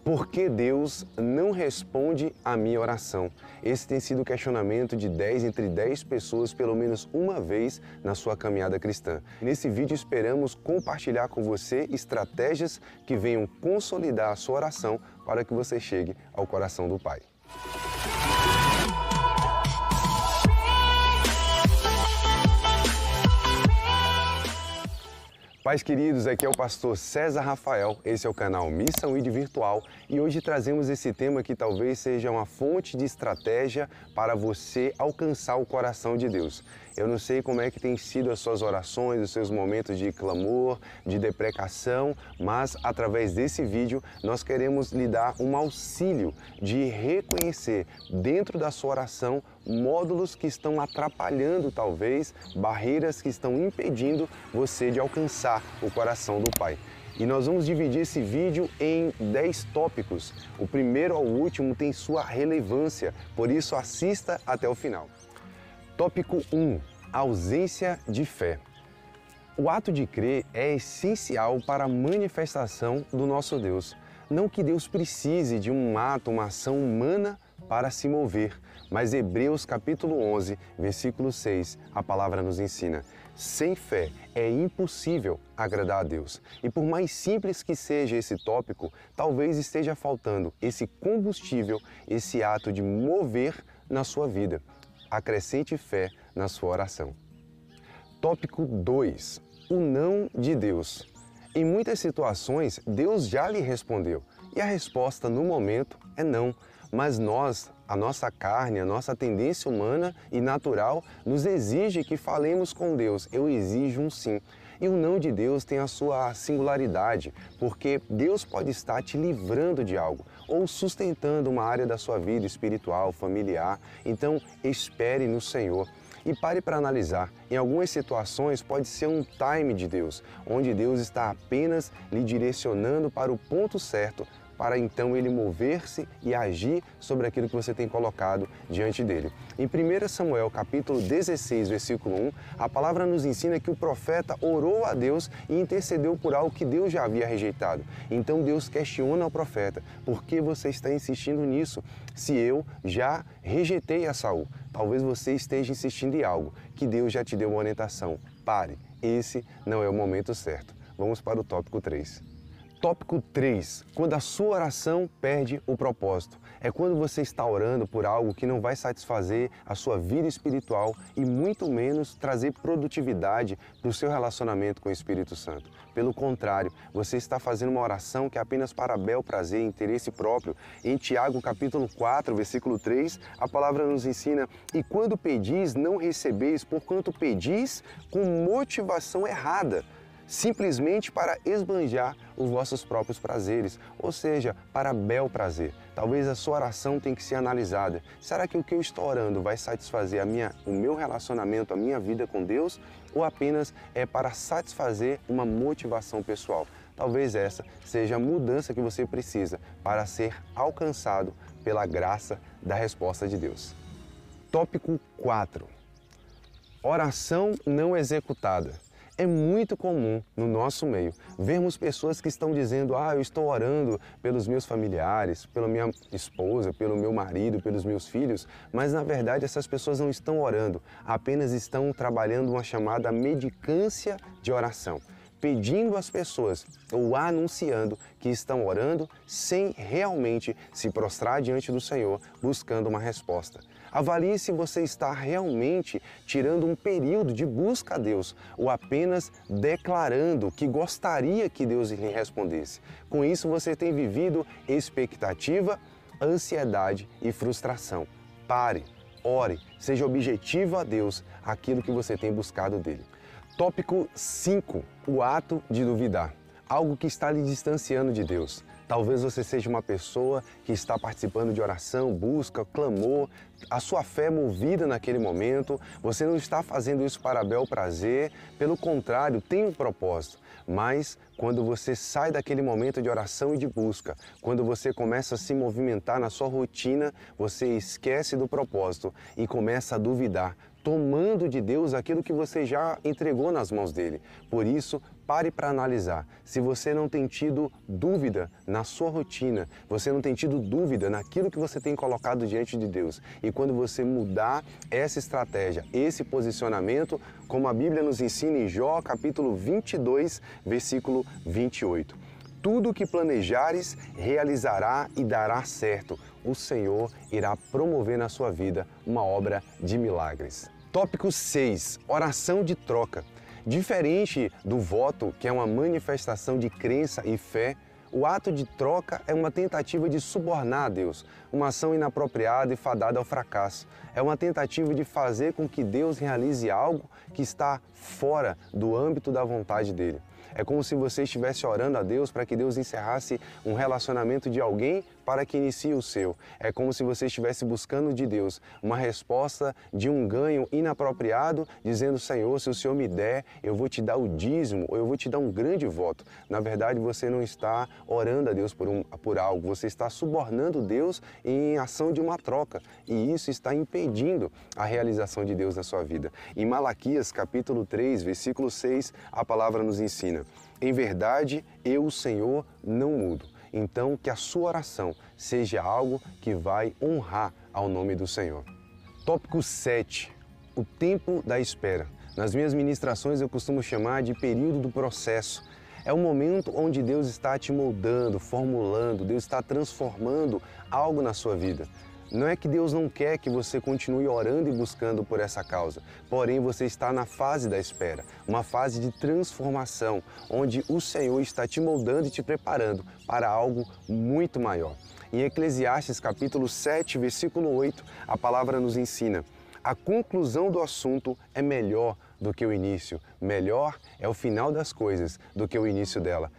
Por que Deus não responde à minha oração? Esse tem sido o questionamento de 10 entre 10 pessoas pelo menos uma vez na sua caminhada cristã. Nesse vídeo esperamos compartilhar com você estratégias que venham consolidar a sua oração para que você chegue ao coração do Pai. Pais queridos, aqui é o pastor César Rafael, esse é o canal Missão ID Virtual e hoje trazemos esse tema que talvez seja uma fonte de estratégia para você alcançar o coração de Deus. Eu não sei como é que tem sido as suas orações, os seus momentos de clamor, de deprecação, mas através desse vídeo nós queremos lhe dar um auxílio de reconhecer dentro da sua oração módulos que estão atrapalhando talvez, barreiras que estão impedindo você de alcançar o coração do Pai. E nós vamos dividir esse vídeo em 10 tópicos. O primeiro ao último tem sua relevância, por isso assista até o final. Tópico 1. Ausência de fé. O ato de crer é essencial para a manifestação do nosso Deus. Não que Deus precise de um ato, uma ação humana para se mover, mas Hebreus capítulo 11, versículo 6, a palavra nos ensina: sem fé é impossível agradar a Deus. E por mais simples que seja esse tópico, talvez esteja faltando esse combustível, esse ato de mover na sua vida. Acrescente fé na sua oração. Tópico 2. O não de Deus. Em muitas situações, Deus já lhe respondeu e a resposta no momento é não. Mas nós, a nossa carne, a nossa tendência humana e natural nos exige que falemos com Deus. Eu exijo um sim. E o não de Deus tem a sua singularidade, porque Deus pode estar te livrando de algo ou sustentando uma área da sua vida espiritual, familiar. Então, espere no Senhor. E pare para analisar. Em algumas situações pode ser um time de Deus, onde Deus está apenas lhe direcionando para o ponto certo, para então Ele mover-se e agir sobre aquilo que você tem colocado diante dele. Em 1 Samuel capítulo 16, versículo 1, a palavra nos ensina que o profeta orou a Deus e intercedeu por algo que Deus já havia rejeitado. Então Deus questiona o profeta: por que você está insistindo nisso? Se eu já rejeitei a Saul, talvez você esteja insistindo em algo que Deus já te deu uma orientação. Pare, esse não é o momento certo. Vamos para o tópico 3. Tópico 3. Quando a sua oração perde o propósito. É quando você está orando por algo que não vai satisfazer a sua vida espiritual e muito menos trazer produtividade para o seu relacionamento com o Espírito Santo. Pelo contrário, você está fazendo uma oração que é apenas para bel prazer e interesse próprio. Em Tiago capítulo 4, versículo 3, a palavra nos ensina: e quando pedis, não recebeis, porquanto pedis com motivação errada, simplesmente para esbanjar os vossos próprios prazeres, ou seja, para bel prazer. Talvez a sua oração tenha que ser analisada. Será que o que eu estou orando vai satisfazer o meu relacionamento, a minha vida com Deus, ou apenas é para satisfazer uma motivação pessoal? Talvez essa seja a mudança que você precisa para ser alcançado pela graça da resposta de Deus. Tópico 4. Oração não executada. É muito comum no nosso meio vermos pessoas que estão dizendo: eu estou orando pelos meus familiares, pela minha esposa, pelo meu marido, pelos meus filhos, mas na verdade essas pessoas não estão orando, apenas estão trabalhando uma chamada mendicância de oração, pedindo às pessoas ou anunciando que estão orando sem realmente se prostrar diante do Senhor buscando uma resposta. Avalie se você está realmente tirando um período de busca a Deus ou apenas declarando que gostaria que Deus lhe respondesse. Com isso você tem vivido expectativa, ansiedade e frustração. Pare, ore, seja objetivo a Deus aquilo que você tem buscado dele. Tópico 5. O ato de duvidar. Algo que está lhe distanciando de Deus. Talvez você seja uma pessoa que está participando de oração, busca, clamor, a sua fé é movida naquele momento, você não está fazendo isso para bel prazer, pelo contrário, tem um propósito. Mas quando você sai daquele momento de oração e de busca, quando você começa a se movimentar na sua rotina, você esquece do propósito e começa a duvidar, tomando de Deus aquilo que você já entregou nas mãos dele. Por isso, Pare para analisar. Se você não tem tido dúvida na sua rotina, você não tem tido dúvida naquilo que você tem colocado diante de Deus, e quando você mudar essa estratégia, esse posicionamento, como a Bíblia nos ensina em Jó, capítulo 22, versículo 28. Tudo o que planejares realizará e dará certo. O Senhor irá promover na sua vida uma obra de milagres. Tópico 6. Oração de troca. Diferente do voto, que é uma manifestação de crença e fé, o ato de troca é uma tentativa de subornar a Deus, uma ação inapropriada e fadada ao fracasso. É uma tentativa de fazer com que Deus realize algo que está fora do âmbito da vontade dele. É como se você estivesse orando a Deus para que Deus encerrasse um relacionamento de alguém para que inicie o seu. É como se você estivesse buscando de Deus uma resposta de um ganho inapropriado, dizendo: Senhor, se o Senhor me der, eu vou te dar o dízimo, ou eu vou te dar um grande voto. Na verdade, você não está orando a Deus por algo, você está subornando Deus em ação de uma troca. E isso está impedindo a realização de Deus na sua vida. Em Malaquias, capítulo 3, versículo 6, a palavra nos ensina: em verdade, eu, o Senhor, não mudo. Então, que a sua oração seja algo que vai honrar ao nome do Senhor. Tópico 7. O tempo da espera. Nas minhas ministrações eu costumo chamar de período do processo. É o momento onde Deus está te moldando, formulando, Deus está transformando algo na sua vida. Não é que Deus não quer que você continue orando e buscando por essa causa, porém você está na fase da espera, uma fase de transformação, onde o Senhor está te moldando e te preparando para algo muito maior. Em Eclesiastes capítulo 7, versículo 8, a palavra nos ensina: a conclusão do assunto é melhor do que o início, melhor é o final das coisas do que o início dela.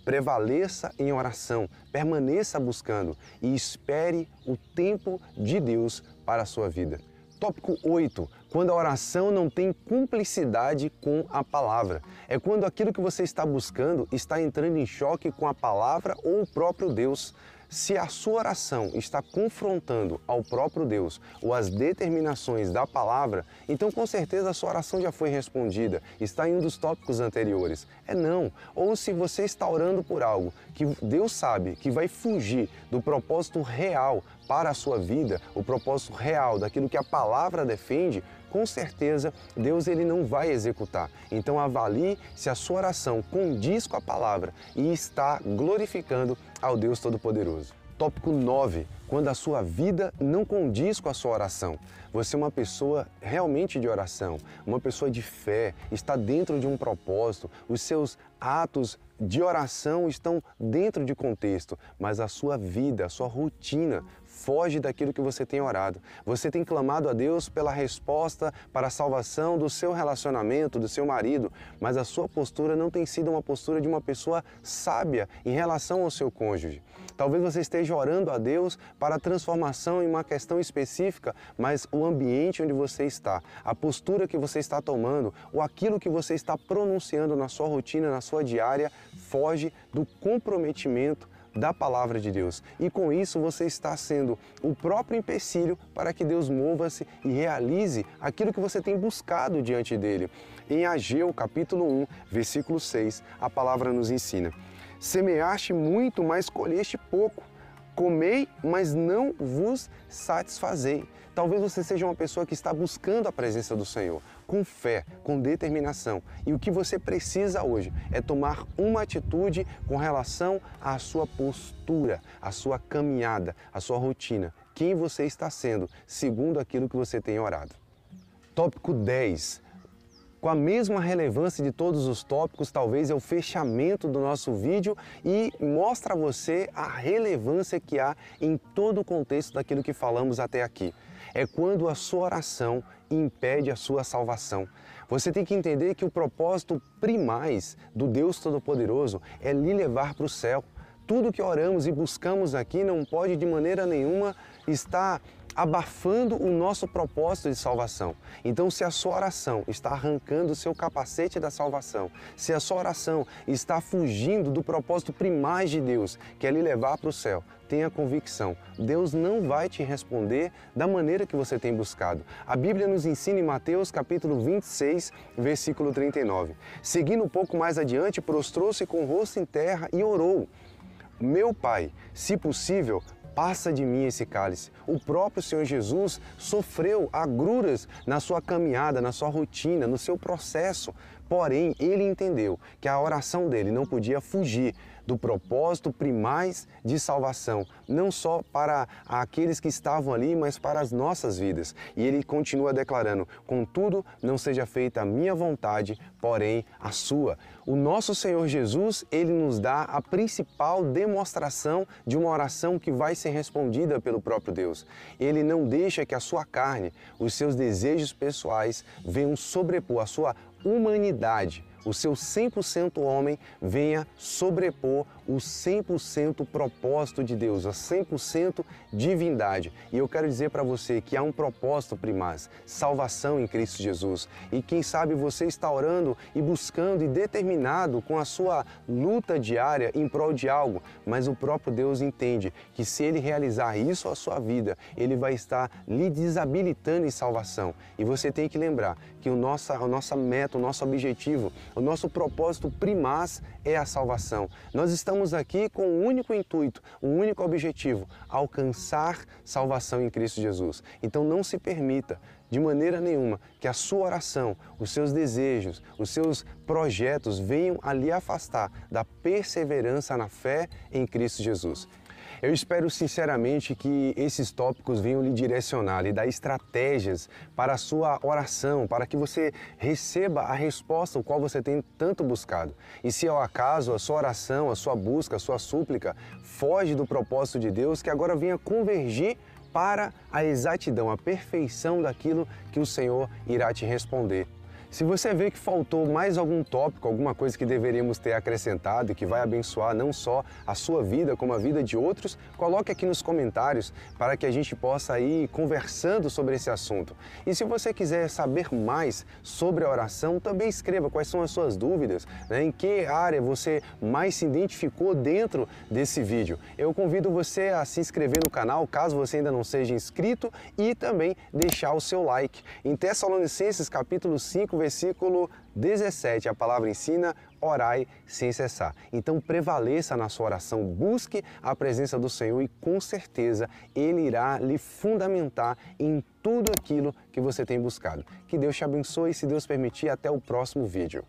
Prevaleça em oração, permaneça buscando e espere o tempo de Deus para a sua vida. Tópico 8. Quando a oração não tem cumplicidade com a palavra. É quando aquilo que você está buscando está entrando em choque com a palavra ou o próprio Deus. Se a sua oração está confrontando ao próprio Deus ou as determinações da palavra, então com certeza a sua oração já foi respondida, está em um dos tópicos anteriores. É não. Ou se você está orando por algo que Deus sabe que vai fugir do propósito real para a sua vida, o propósito real daquilo que a palavra defende, com certeza Deus ele não vai executar. Então avalie se a sua oração condiz com a palavra e está glorificando ao Deus Todo-Poderoso. Tópico 9. Quando a sua vida não condiz com a sua oração. Você é uma pessoa realmente de oração, uma pessoa de fé, está dentro de um propósito, os seus atos de oração estão dentro de contexto, mas a sua vida, a sua rotina foge daquilo que você tem orado. Você tem clamado a Deus pela resposta para a salvação do seu relacionamento, do seu marido, mas a sua postura não tem sido uma postura de uma pessoa sábia em relação ao seu cônjuge. Talvez você esteja orando a Deus para a transformação em uma questão específica, mas o ambiente onde você está, a postura que você está tomando, ou aquilo que você está pronunciando na sua rotina, na sua diária, foge do comprometimento da palavra de Deus. E com isso você está sendo o próprio empecilho para que Deus mova-se e realize aquilo que você tem buscado diante dele. Em Ageu, capítulo 1, versículo 6, a palavra nos ensina: semeaste muito, mas colheste pouco. Comei, mas não vos satisfazei. Talvez você seja uma pessoa que está buscando a presença do Senhor, com fé, com determinação. E o que você precisa hoje é tomar uma atitude com relação à sua postura, à sua caminhada, à sua rotina. Quem você está sendo, segundo aquilo que você tem orado. Tópico 10. Com a mesma relevância de todos os tópicos, talvez é o fechamento do nosso vídeo e mostra a você a relevância que há em todo o contexto daquilo que falamos até aqui. É quando a sua oração impede a sua salvação. Você tem que entender que o propósito primaz do Deus Todo-Poderoso é lhe levar para o céu. Tudo que oramos e buscamos aqui não pode de maneira nenhuma estar abafando o nosso propósito de salvação. Então, se a sua oração está arrancando o seu capacete da salvação, se a sua oração está fugindo do propósito primaz de Deus, que é lhe levar para o céu, tenha convicção, Deus não vai te responder da maneira que você tem buscado. A Bíblia nos ensina em Mateus capítulo 26, versículo 39. Seguindo um pouco mais adiante, prostrou-se com o rosto em terra e orou: meu Pai, se possível, passa de mim esse cálice. O próprio Senhor Jesus sofreu agruras na sua caminhada, na sua rotina, no seu processo. Porém, ele entendeu que a oração dele não podia fugir do propósito primaz de salvação, não só para aqueles que estavam ali, mas para as nossas vidas. E ele continua declarando: contudo, não seja feita a minha vontade, porém a sua. O nosso Senhor Jesus, ele nos dá a principal demonstração de uma oração que vai ser respondida pelo próprio Deus. Ele não deixa que a sua carne, os seus desejos pessoais venham sobrepor a sua humanidade, o seu 100% homem venha sobrepor o 100% propósito de Deus, a 100% divindade. E eu quero dizer para você que há um propósito primaz, salvação em Cristo Jesus. E quem sabe você está orando e buscando e determinado com a sua luta diária em prol de algo, mas o próprio Deus entende que se Ele realizar isso à sua vida, Ele vai estar lhe desabilitando em salvação. E você tem que lembrar que a nossa meta, o nosso objetivo, o nosso propósito primaz é a salvação. Nós estamos aqui com um único intuito, um único objetivo: alcançar salvação em Cristo Jesus. Então não se permita, de maneira nenhuma, que a sua oração, os seus desejos, os seus projetos venham a lhe afastar da perseverança na fé em Cristo Jesus. Eu espero sinceramente que esses tópicos venham lhe direcionar, lhe dar estratégias para a sua oração, para que você receba a resposta ao qual você tem tanto buscado. E se ao acaso a sua oração, a sua busca, a sua súplica foge do propósito de Deus, que agora venha convergir para a exatidão, a perfeição daquilo que o Senhor irá te responder. Se você vê que faltou mais algum tópico, alguma coisa que deveríamos ter acrescentado e que vai abençoar não só a sua vida, como a vida de outros, coloque aqui nos comentários para que a gente possa ir conversando sobre esse assunto. E se você quiser saber mais sobre a oração, também escreva quais são as suas dúvidas, né? Em que área você mais se identificou dentro desse vídeo. Eu convido você a se inscrever no canal, caso você ainda não seja inscrito, e também deixar o seu like. Em Tessalonicenses capítulo 5, versículo 17, a palavra ensina: orai sem cessar. Então prevaleça na sua oração, busque a presença do Senhor e com certeza Ele irá lhe fundamentar em tudo aquilo que você tem buscado. Que Deus te abençoe e, se Deus permitir, até o próximo vídeo.